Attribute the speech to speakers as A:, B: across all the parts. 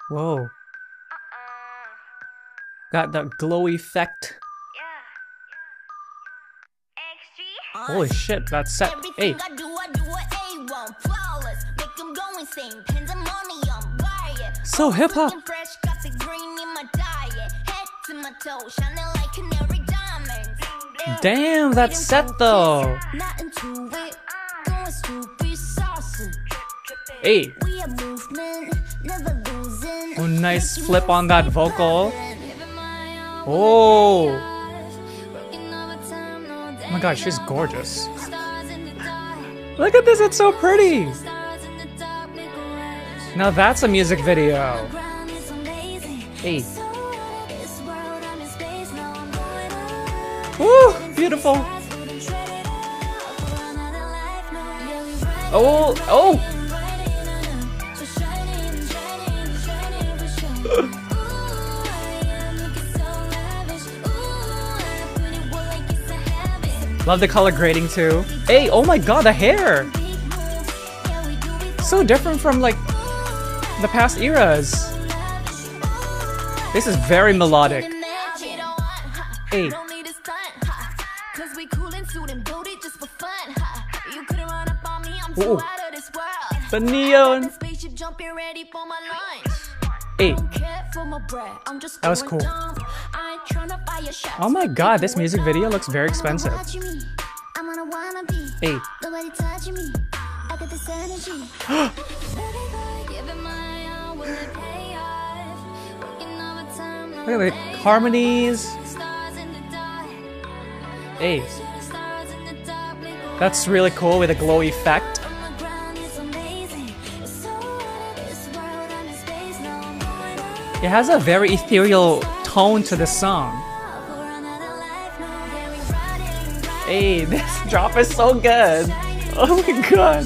A: Whoa. Got that glow effect. Holy shit, that's set. Hey. So hip hop. Damn, that's set though. Hey. Oh, nice flip on that vocal. Oh. Oh my god, she's gorgeous. Look at this, it's so pretty. Now that's a music video. Hey. Woo, beautiful. Oh, oh. Love the color grading too. Hey, oh my god, the hair! So different from like the past eras. This is very melodic. Hey. Ooh. The neon. Hey. That was cool. Oh my god, this music video looks very expensive. Hey. Look at the harmonies. Hey. That's really cool with a glow effect. It has a very ethereal tone to the song. Hey, this drop is so good. Oh my god.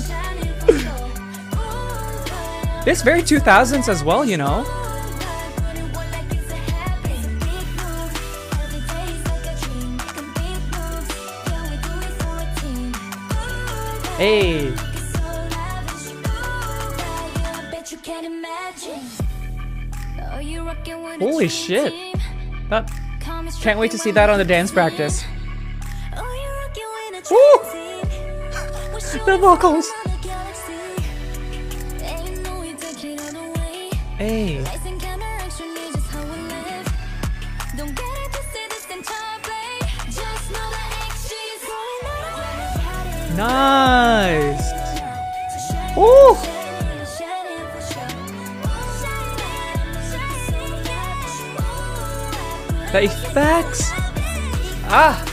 A: It's very 2000s as well, you know. Hey. Holy shit. That, can't wait to see that on the dance practice. Woo! The vocals. Hey. Nice. Woo! The effects. Ah.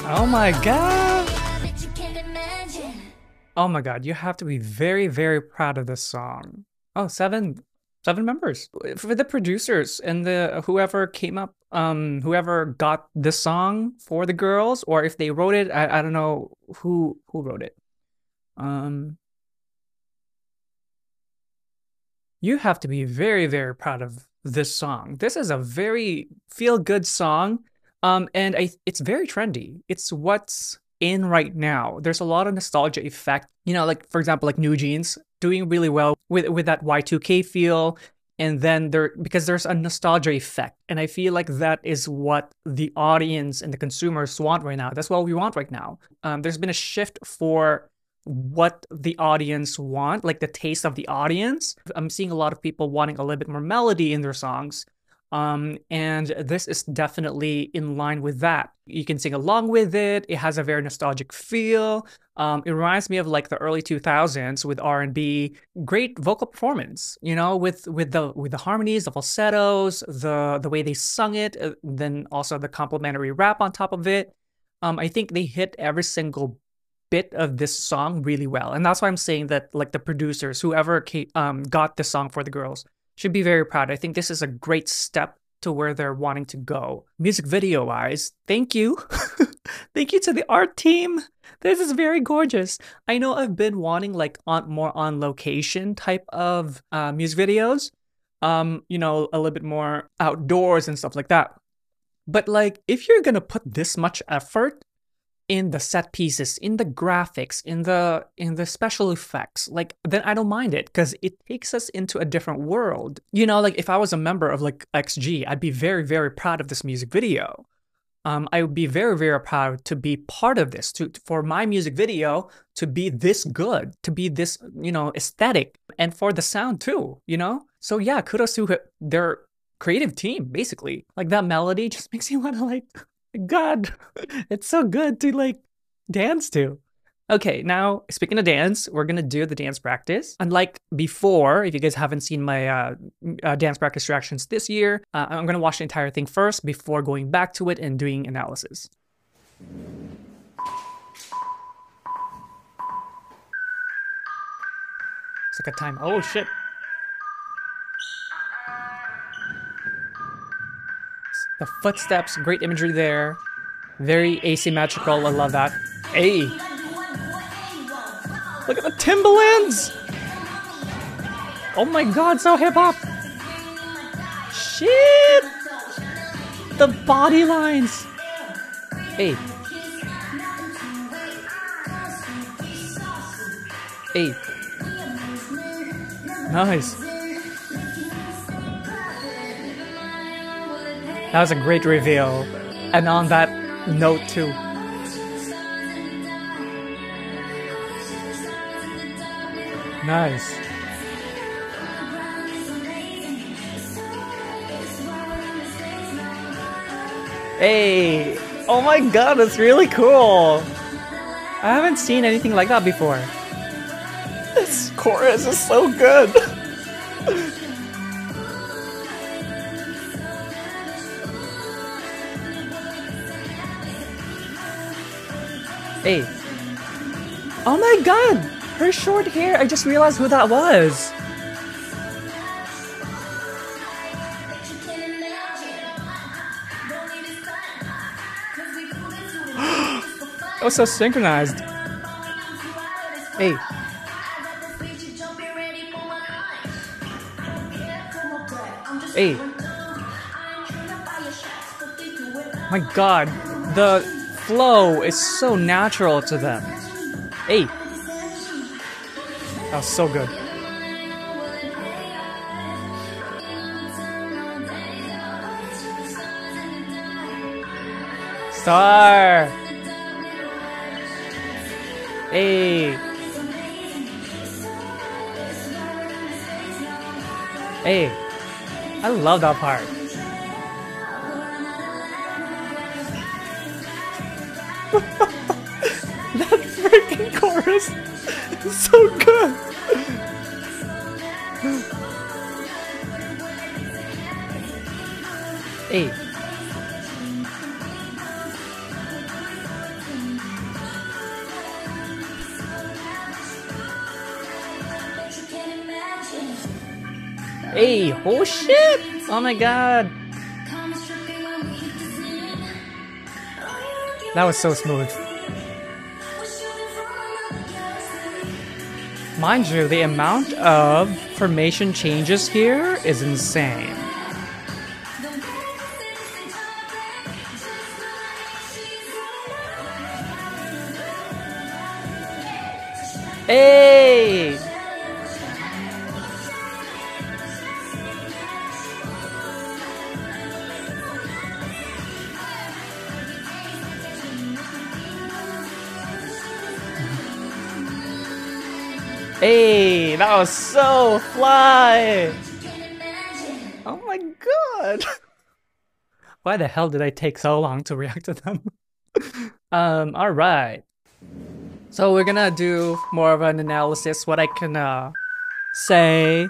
A: Oh my god. Oh my god, you have to be very, very proud of this song. Oh, seven members. For the producers and the whoever came up, whoever got this song for the girls, or if they wrote it, I don't know who wrote it. You have to be very, very proud of this song. This is a very feel-good song. And it's very trendy. It's what's in right now. There's a lot of nostalgia effect. You know, like for example, like New Jeans doing really well with that Y2K feel. And then because there's a nostalgia effect. And I feel like that is what the audience and the consumers want right now. That's what we want right now. There's been a shift for what the audience want, like the taste of the audience. I'm seeing a lot of people wanting a little bit more melody in their songs. And this is definitely in line with that. You can sing along with it. It has a very nostalgic feel. It reminds me of like the early 2000s with R&B. Great vocal performance, you know, with the harmonies, the falsettos, the way they sung it, then also the complimentary rap on top of it. I think they hit every single bit of this song really well, and that's why I'm saying that like the producers, whoever got this song for the girls, should be very proud. I think this is a great step to where they're wanting to go. Music video wise, thank you. Thank you to the art team. This is very gorgeous. I know I've been wanting like more on location type of music videos, you know, a little bit more outdoors and stuff like that. But like if you're gonna put this much effort in the set pieces, in the graphics, in the special effects, like, then I don't mind it because it takes us into a different world. You know, like if I was a member of like XG, I'd be very, very proud of this music video. I would be very, very proud to be part of this, for my music video to be this good, to be this, you know, aesthetic, and for the sound too, you know? So yeah, kudos to their creative team, basically. Like that melody just makes you want to like, God, it's so good to like dance to. Okay, now speaking of dance, we're gonna do the dance practice. Unlike before, if you guys haven't seen my dance practice reactions this year, I'm gonna watch the entire thing first before going back to it and doing analysis. It's like a time. Oh shit. The footsteps, great imagery there. Very asymmetrical, I love that. Hey! Look at the Timberlands! Oh my god, so hip-hop! Shit! The body lines! Hey. Hey. Nice. That was a great reveal. And on that note too. Nice. Hey! Oh my god, that's really cool! I haven't seen anything like that before. This chorus is so good! Hey. Oh my god! Her short hair! I just realized who that was! That was so synchronized. Hey. Hey. My god, the flow is so natural to them. Hey. That was so good. Star. Hey. Hey. I love that part. That freaking chorus is so good. Hey. Hey, oh shit! Oh my god. That was so smooth. Mind you, the amount of formation changes here is insane. Hey! Hey, that was so fly! Oh my god! Why the hell did I take so long to react to them? Alright. So we're gonna do more of an analysis, what I can say.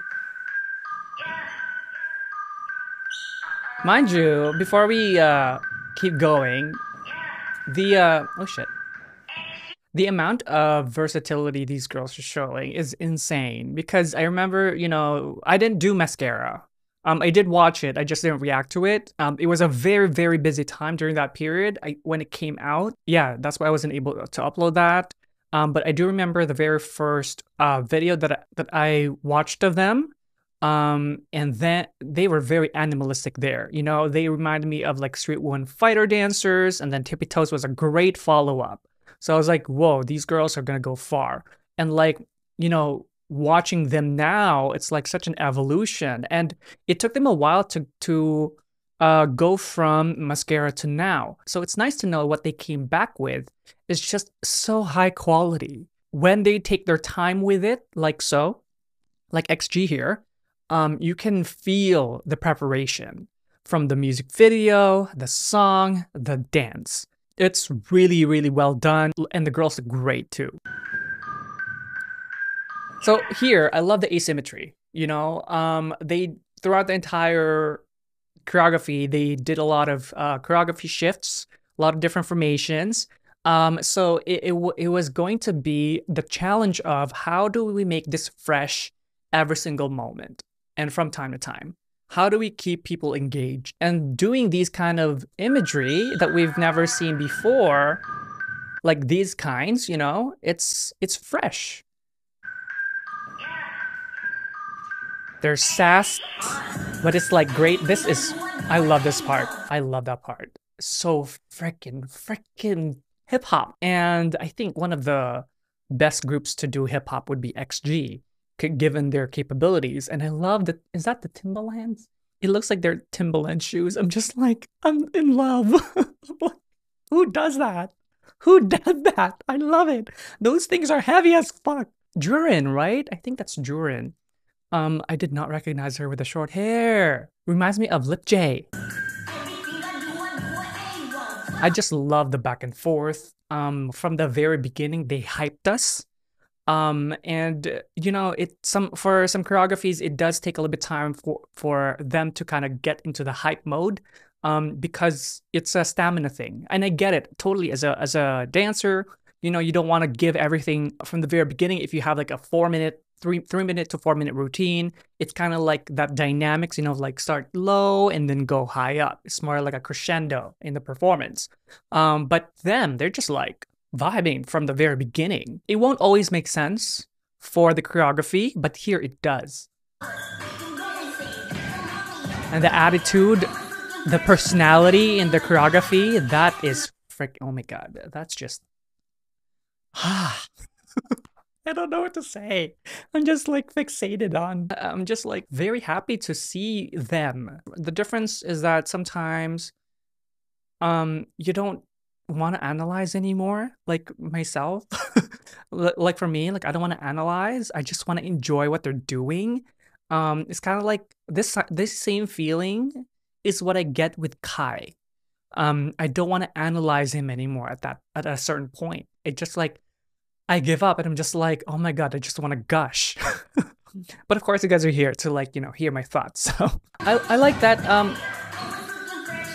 A: Mind you, before we keep going, oh shit. The amount of versatility these girls are showing is insane, because I remember, you know, I didn't do mascara. I did watch it, I just didn't react to it. It was a very, very busy time during that period when it came out. Yeah, that's why I wasn't able to upload that. But I do remember the very first video that I watched of them. And then they were very animalistic there. You know, they reminded me of like Street One Fighter dancers, and then Tippy Toes was a great follow-up. So I was like, whoa, these girls are gonna go far. And like, you know, watching them now, it's like such an evolution. And it took them a while to go from mascara to now. So it's nice to know what they came back with is just so high quality. When they take their time with it, like so, like XG here, you can feel the preparation from the music video, the song, the dance. It's really, really well done, and the girls look great too. So here, I love the asymmetry. You know, they throughout the entire choreography, they did a lot of choreography shifts, a lot of different formations. So it was going to be the challenge of how do we make this fresh every single moment and from time to time? How do we keep people engaged? And doing these kind of imagery that we've never seen before, like these kinds, you know, it's fresh. There's sass, but it's like great. I love this part. I love that part. So freaking hip hop. And I think one of the best groups to do hip hop would be XG, given their capabilities. And I love that. Is that the Timberlands? It looks like they're Timberland shoes. I'm just like, I'm in love. Who does that? Who does that? I love it. Those things are heavy as fuck. Jurin, right? I think that's Jurin. I did not recognize her with the short hair. Reminds me of Lip J. I just love the back and forth. From the very beginning, they hyped us. And you know, for some choreographies, it does take a little bit of time for them to kind of get into the hype mode. Because it's a stamina thing, and I get it totally. As a dancer, you know, you don't want to give everything from the very beginning. If you have like a 3-minute to 4-minute routine, it's kind of like that dynamics, you know, like start low and then go high up. It's more like a crescendo in the performance. But they're just like vibing from the very beginning. It won't always make sense for the choreography, but here it does. And the attitude, the personality in the choreography, that is oh my god, that's just I don't know what to say. I'm just like fixated on. I'm just like very happy to see them. The difference is that sometimes you don't want to analyze anymore, like myself. Like for me, like I don't want to analyze. I just want to enjoy what they're doing. It's kind of like this same feeling is what I get with Kai. I don't want to analyze him anymore at a certain point. It just like I give up and I'm just like, oh my god, I just want to gush. But of course you guys are here to like, you know, hear my thoughts. So I like that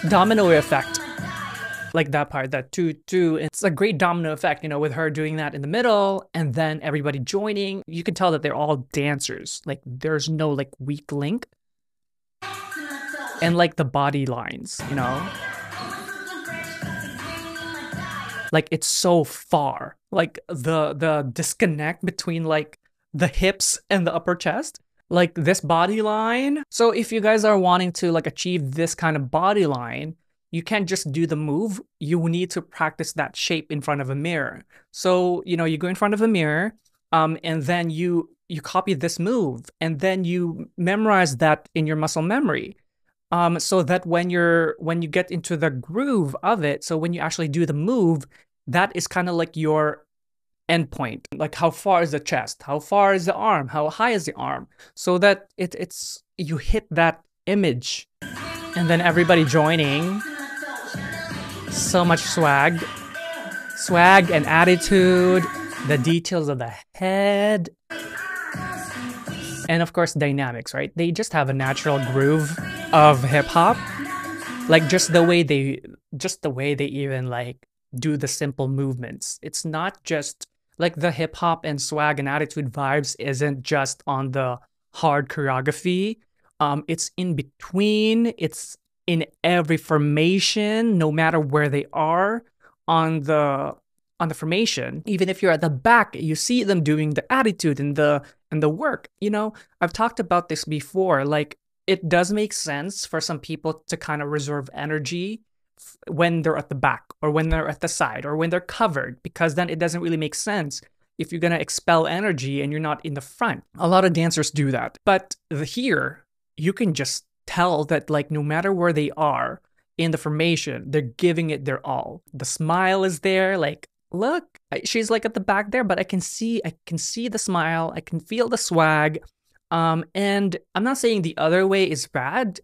A: domino effect. Like that part, that two, it's a great domino effect, you know, with her doing that in the middle and then everybody joining. You can tell that they're all dancers. Like there's no like weak link. And like the body lines, you know. Like it's so far, like the disconnect between like the hips and the upper chest, like this body line. So if you guys are wanting to like achieve this kind of body line, you can't just do the move. You need to practice that shape in front of a mirror. So, you know, you go in front of a mirror, and then you copy this move, and then you memorize that in your muscle memory. So that when you get into the groove of it, so when you actually do the move, that is kind of like your endpoint. Like how far is the chest? How far is the arm? How high is the arm? So that it's you hit that image, and then everybody joining. So much swag and attitude, the details of the head. And of course, dynamics, right? They just have a natural groove of hip hop. Like just the way they even like do the simple movements. It's not just like the hip hop and swag and attitude vibes isn't just on the hard choreography. It's in between. It's in every formation, no matter where they are on the formation. Even if you're at the back, you see them doing the attitude and the work. You know, I've talked about this before. Like it does make sense for some people to kind of reserve energy when they're at the back or when they're at the side or when they're covered, because then it doesn't really make sense if you're gonna expel energy and you're not in the front. A lot of dancers do that. But here, you can just tell that like no matter where they are in the formation, they're giving it their all. The smile is there, like, look, she's like at the back there, but I can see the smile, I can feel the swag. And I'm not saying the other way is bad.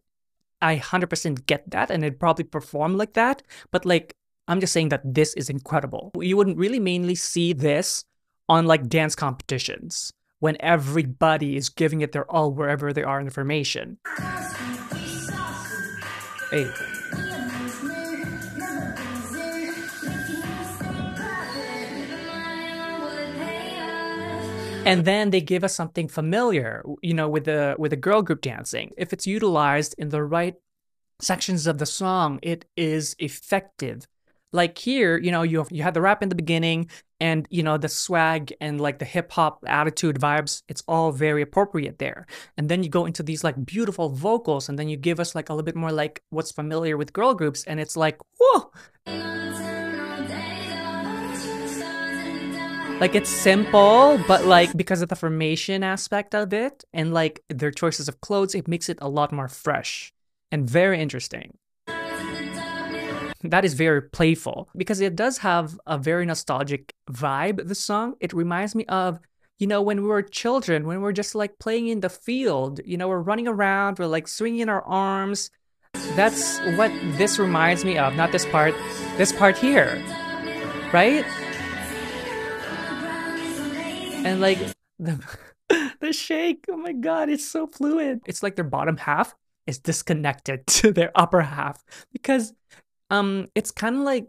A: I 100% get that, and it'd probably perform like that. But like, I'm just saying that this is incredible. You wouldn't really mainly see this on like dance competitions when everybody is giving it their all wherever they are in the formation. Hey. And then they give us something familiar, you know, with the girl group dancing. If it's utilized in the right sections of the song, it is effective. Like here, you know, you have the rap in the beginning, and you know the swag and like the hip hop attitude vibes. It's all very appropriate there. And then you go into these like beautiful vocals, and then you give us like a little bit more like what's familiar with girl groups, and it's like, whoa. Like, it's simple, but like because of the formation aspect of it and like their choices of clothes, it makes it a lot more fresh and very interesting. That is very playful because it does have a very nostalgic vibe, the song. It reminds me of, you know, when we were children, when we're just like playing in the field, you know, we're running around, we're like swinging our arms. That's what this reminds me of, not this part here, right? And like the shake, oh my god, it's so fluid. It's like their bottom half is disconnected to their upper half because it's kind of like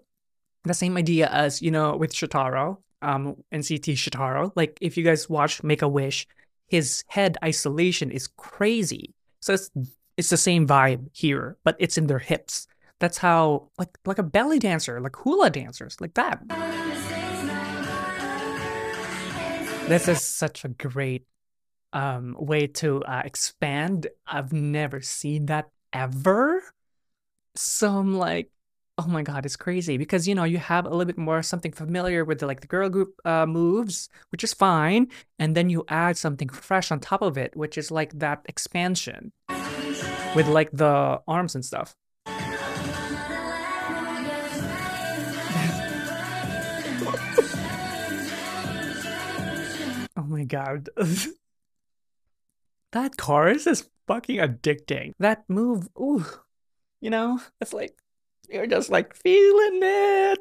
A: the same idea as, you know, with Shotaro, NCT Shotaro. Like if you guys watch Make-A-Wish, his head isolation is crazy. So it's the same vibe here, but it's in their hips. That's how like a belly dancer, like hula dancers, like that. This is such a great way to expand. I've never seen that ever. So I'm like, oh my god, it's crazy because, you know, you have a little bit more something familiar with the, like the girl group moves, which is fine, and then you add something fresh on top of it, which is like that expansion with like the arms and stuff. Oh my god. That chorus is fucking addicting. That move, ooh, you know, it's like, you're just like feeling it.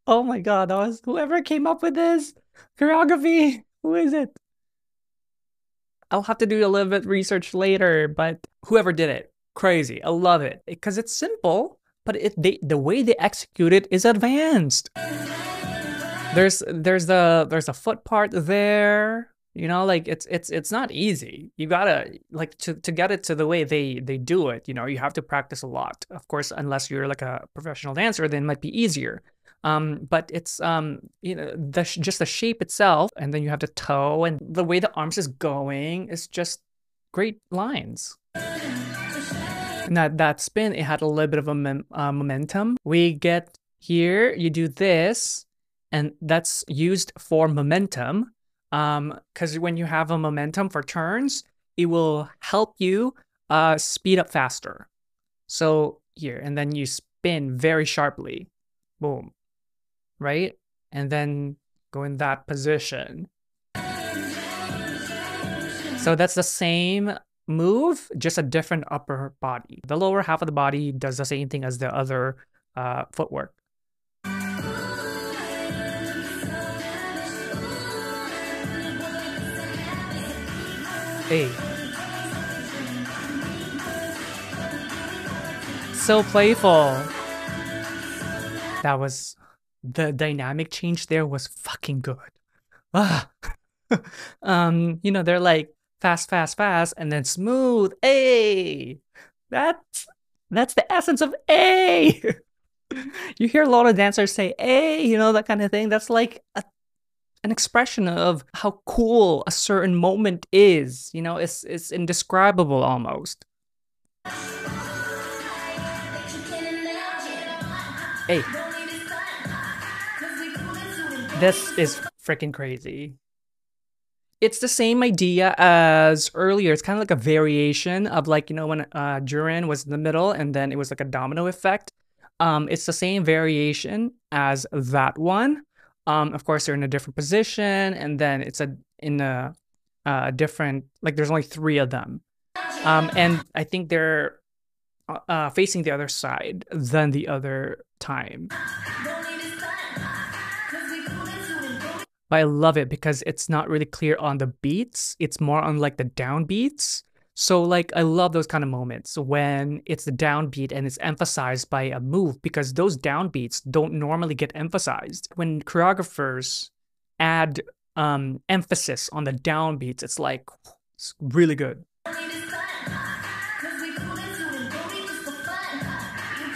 A: Oh my god, that was whoever came up with this choreography. Who is it? I'll have to do a little bit research later, but whoever did it, crazy. I love it because it's simple, but the way they execute it is advanced. There's a foot part there, you know, like it's not easy. You gotta like to get it to the way they do it, you know, you have to practice a lot. Of course, unless you're like a professional dancer, then it might be easier. But it's you know, just the shape itself, and then you have the toe and the way the arms is going is just great lines. And that spin, it had a little bit of a momentum. We get here, you do this, and that's used for momentum. Because when you have a momentum for turns, it will help you speed up faster. So here, and then you spin very sharply. Boom. Right? And then go in that position. So that's the same move, just a different upper body. The lower half of the body does the same thing as the other footwork. Hey. So playful. That was, the dynamic change there was fucking good. Ah. You know, they're like fast, fast, fast, and then smooth. Hey, that's the essence of A. You hear a lot of dancers say A, you know, that kind of thing. That's like an expression of how cool a certain moment is. You know, it's indescribable almost. Hey, this is freaking crazy. It's the same idea as earlier. It's kind of like a variation of like, you know, when Duran was in the middle and then it was like a domino effect. It's the same variation as that one. Of course, they're in a different position, and then it's in a different, like there's only three of them. And I think they're facing the other side than the other time. But I love it because it's not really clear on the beats. It's more on like the downbeats. So like I love those kind of moments when it's the downbeat and it's emphasized by a move, because those downbeats don't normally get emphasized. When choreographers add emphasis on the downbeats, it's like it's really good.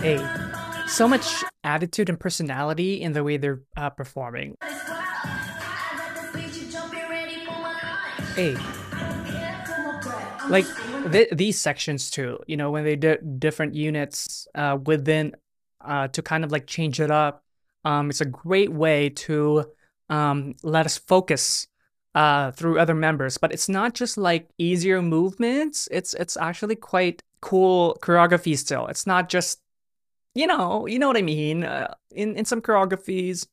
A: Hey, so much attitude and personality in the way they're performing. Hey, like these sections too, you know, when they did different units within to kind of like change it up. It's a great way to let us focus through other members, but it's not just like easier movements. It's actually quite cool choreography still. It's not just, you know what I mean. In some choreographies,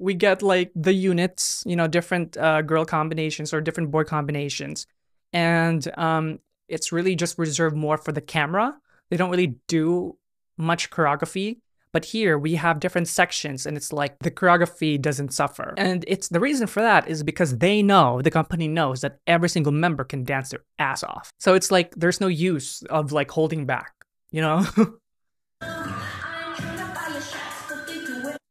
A: we get like the units, you know, different girl combinations or different boy combinations, and it's really just reserved more for the camera. They don't really do much choreography, but here we have different sections, and it's like the choreography doesn't suffer. And it's the reason for that is because they know, the company knows that every single member can dance their ass off. So it's like there's no use of like holding back, you know.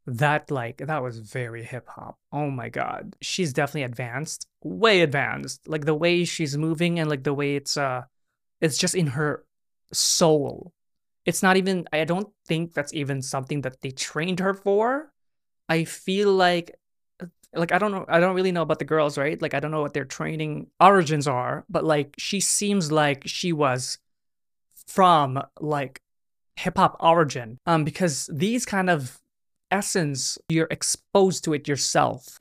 A: That was very hip hop. Oh my god. She's definitely advanced. Way advanced. Like the way she's moving and like the way it's just in her soul. It's not even, I don't think that's even something that they trained her for. I feel like I don't know, I don't really know about the girls, right? Like I don't know what their training origins are, but like she seems like she was from like hip hop origin. Because these kind of essence, you're exposed to it yourself.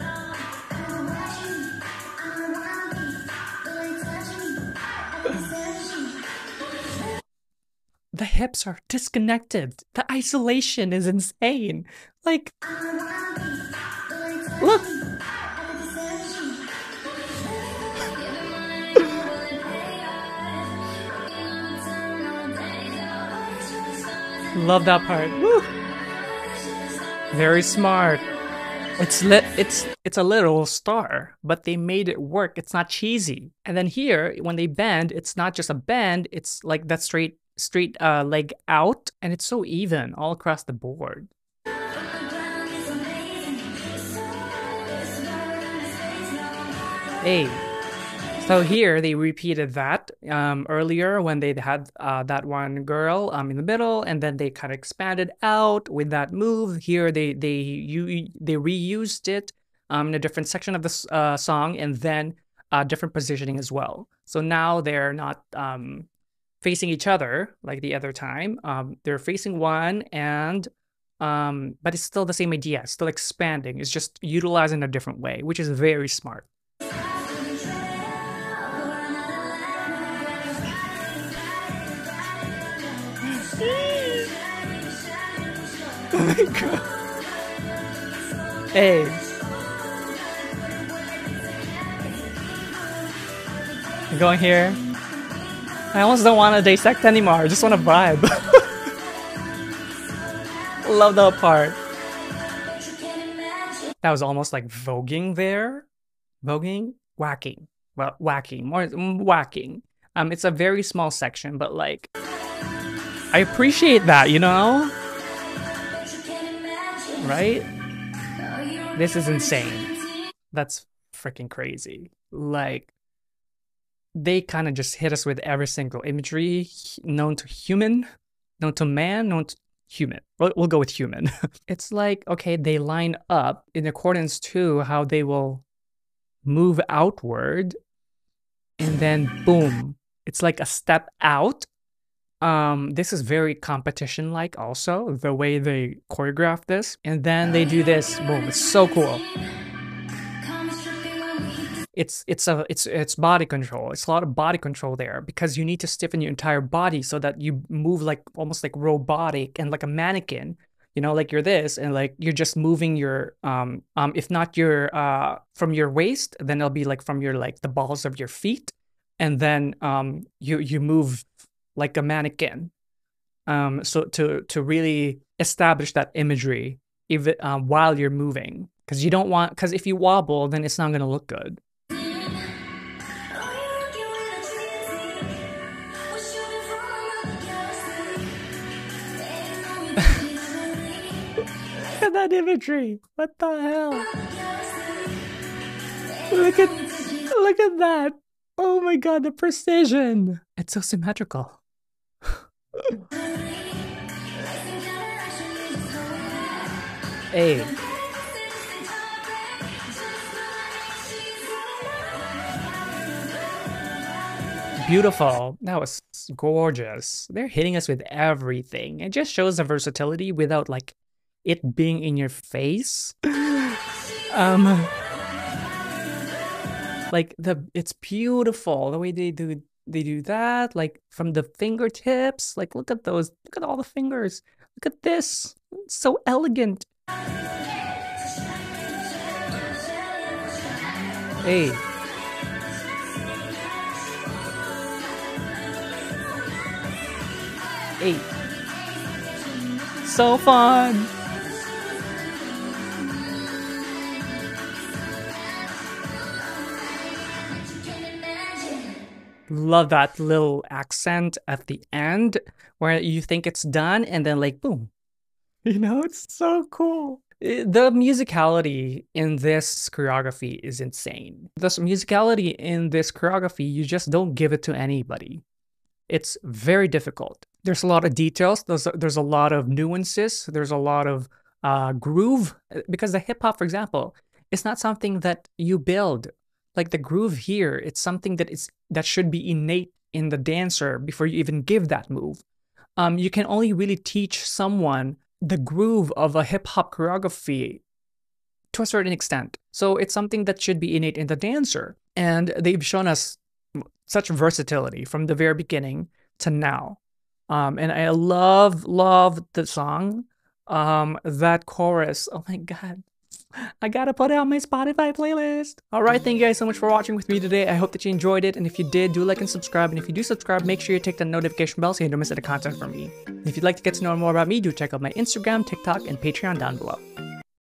A: The hips are disconnected. The isolation is insane. Like, look. Love that part. Woo. Very smart. It's a little star, but they made it work. It's not cheesy. And then here, when they bend, it's not just a bend. It's like that straight leg out, and it's so even all across the board. Hey. So here they repeated that earlier when they had that one girl in the middle, and then they kind of expanded out with that move. Here they reused it in a different section of the song, and then different positioning as well. So now they're not facing each other like the other time. They're facing one, and but it's still the same idea. It's still expanding. It's just utilized in a different way, which is very smart. Oh my god. Hey. I'm going here. I almost don't want to dissect anymore. I just want to vibe. Love that part. That was almost like voguing there. Voguing? Whacking. Well, whacking. More whacking. It's a very small section, but like I appreciate that, you know? Right? This is insane. That's freaking crazy. Like, they kind of just hit us with every single imagery known to human, known to man, known to human. We'll go with human. It's like, okay, they line up in accordance to how they will move outward, and then boom, it's like a step out. This is very competition-like also, the way they choreograph this. And then they do this, boom, it's so cool. It's body control. It's a lot of body control there because you need to stiffen your entire body so that you move like almost like robotic and like a mannequin. You know, like you're this and like you're just moving your if not your from your waist, then it'll be like from your like the balls of your feet, and then you move like a mannequin. So to really establish that imagery even while you're moving, because you don't want, because if you wobble, then it's not gonna look good. Look at that imagery. What the hell? Look at that. Oh my god, the precision. It's so symmetrical. Hey. Beautiful. That was gorgeous. They're hitting us with everything. It just shows the versatility without like it being in your face. Like it's beautiful the way they do that, like from the fingertips. Like look at those, look at all the fingers. Look at this. It's so elegant. Hey. Hey. So fun. Love that little accent at the end where you think it's done and then like boom. You know, it's so cool. The musicality in this choreography is insane. The musicality in this choreography, you just don't give it to anybody. It's very difficult. There's a lot of details. There's a lot of nuances. There's a lot of groove, because the hip hop, for example, it's not something that you build. Like the groove here, it's something that should be innate in the dancer before you even give that move. You can only really teach someone the groove of a hip hop choreography to a certain extent. So it's something that should be innate in the dancer. And they've shown us such versatility from the very beginning to now. And I love the song. That chorus, oh my god. I gotta put it on my Spotify playlist. Alright, thank you guys so much for watching with me today. I hope that you enjoyed it, and if you did, do like and subscribe, and if you do subscribe, make sure you tick the notification bell so you don't miss any content from me. And if you'd like to get to know more about me, do check out my Instagram, TikTok, and Patreon down below.